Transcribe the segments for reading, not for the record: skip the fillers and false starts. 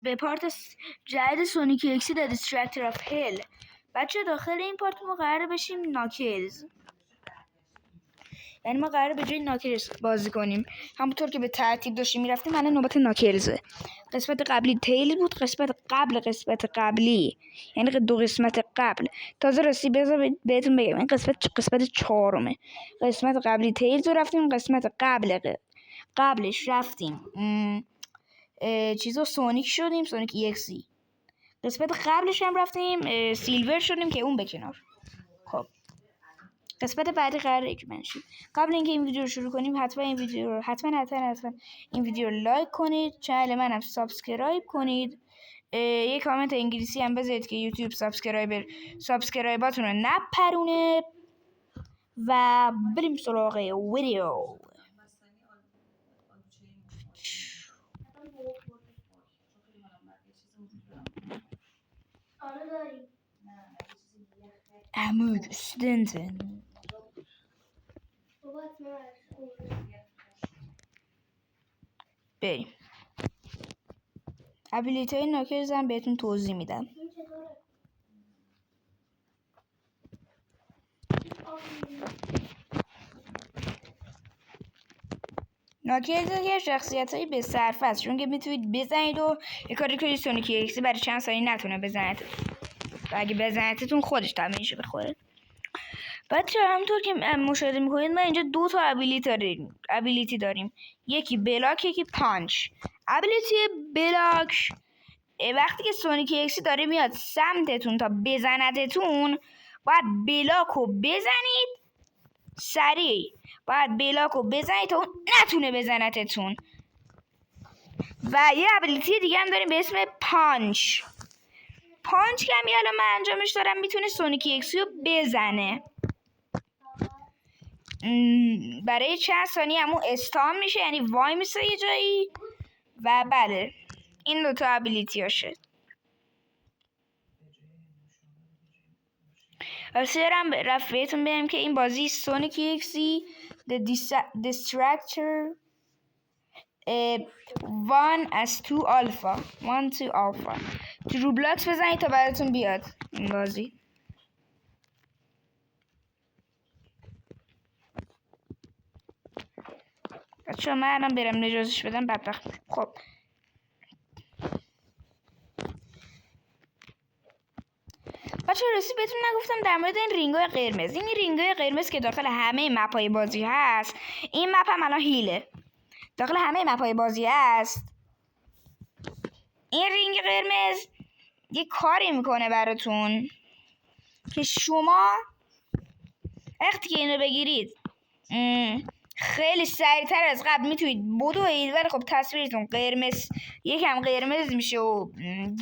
به پارت جدید سونیک اکسی د دیسترکتر آف هل. بچه داخل این پارت ما قراره بشیم ناکلز، یعنی ما قراره به جای ناکلز بازی کنیم همونطور که به ترتیب داشتیم میرفتیم. الان نوبت ناکلزه. قسمت قبلی تیل بود، قسمت قبلی یعنی 2 قسمت قبل. تازه راستی بذار بهتون بگم این قسمت 4. قسمت قبلی تیلز رو رفتیم، قسمت قبلش رفتیم چیزو سونیک شدیم، سونیک EXE. قسمت قبلش هم رفتیم سیلور شدیم که اون به کنار. خب قسمت بعدی قراره اجماع شیم. قبل اینکه این ویدیو رو شروع کنیم حتما این ویدیو رو لایک کنید، چنل منم سابسکرایب کنید، یه کامنت انگلیسی هم بذارید که یوتیوب سابسکرایباتون رو نپرونه و بریم سراغ ویدیو. عمود استنتن بریم. ابیلیتی های ناکلز هم بهتون توضیح میدم. ناکلز یه شخصیتایی به صرفه است، چون که میتونید بزنید و یه کاری کنید سونیک EXE برای چند ثانیه نتونه بزنید و اگه بزنیدتون خودش دمیجو بخوره. بچه همونطور که مشاهده میکنید ما اینجا 2 تا ابیلیتی داریم، یکی بلاک یکی پانچ. ابیلیتی بلاک وقتی که سونیک EXE داره میاد سمتتون تا بزندتون باید بلاکو بزنید، سریع باید بلاکو بزنید تا اون نتونه بزنتتون. و یه ابیلیتی دیگه هم داریم به اسم پانچ که همین الان من انجامش دارم، میتونه سونیک EXE رو بزنه برای چند ثانیه، همون استام میشه یعنی وای میسه یه جایی. و بله این 2 تا ابیلیتی هاشه. دارم بهتون بگم که این بازی سونیک EXE The Distractor 1 to Alpha تو روبلاکس بزنید تا براتون بیاد این بازی. بچه من الان برم نجازش بدم بدبخت. خب بچه راستی بهتون نگفتم در مورد این رینگای قرمز. این رینگای قرمز که داخل همه مپ‌های بازی هست، این مپ هم الان هیله داخل همه مپ‌های بازی هست. این رینگ قرمز یه کاری میکنه براتون که شما وقتی که اینو بگیرید خیلی سریعتر از قبل میتونید بدوید، ولی خب تصویرتون یکم قرمز میشه و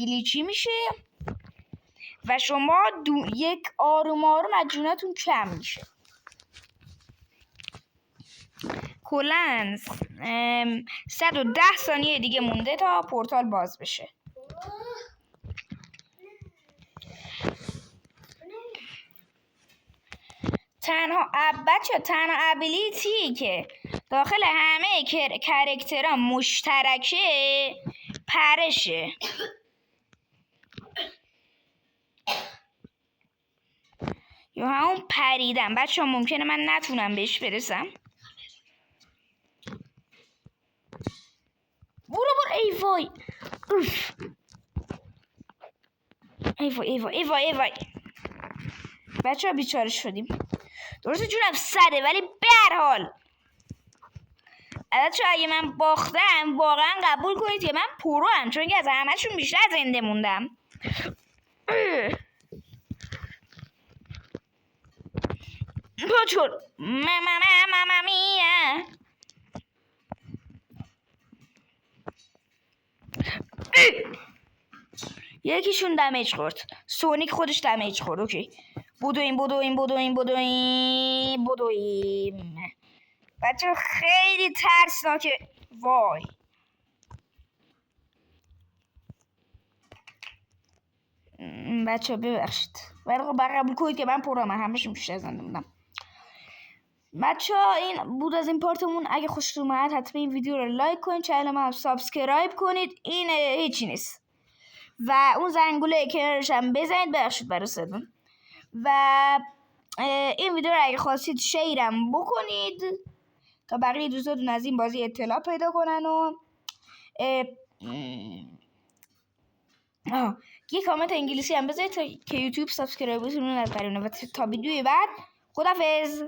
گلیچی میشه و شما یک آروم از جونتون کم میشه. کلاً 110 ثانیه دیگه مونده تا پورتال باز بشه. تنها ابیلیتی که داخل همه کرکترها مشترکه پرشه. یا همون پریدن. بچه ها ممکنه من نتونم بهش برسم. برو ای وای ای وای بچه ها بیچاره شدیم. درسته جونم صده، ولی به هر حال بچه ها اگه من باختم واقعا قبول کنید که من پرو هم، چون که از همه‌شون بیشتر زنده موندم. بچور ماما میا یکیشون دمیج خورد، سونیک خودش دمیج خورد. اوکی بدویم. بچه خیلی ترسناکه. وای بچه ببخشید، ولی خب قبول کنید که من پرام همه‌شون بیشتر زنده موندم. بچه ها این بود از این پارتمون. اگه خوشتون اومد حتما این ویدیو رو لایک کنید، چنل ما سابسکرایب کنید. این هیچی نیست. و اون زنگوله کنارش هم بزنید. ببخشید برای صدام. و این ویدیو رو اگه خواستید شیرم بکنید تا بقیه دوستاتون از این بازی اطلاع پیدا کنن و یه کامنت انگلیسی هم بذارید تا که یوتیوب سابسکرایبرتون رو نپرونه. و تا ویدیوی بعد خدافظ.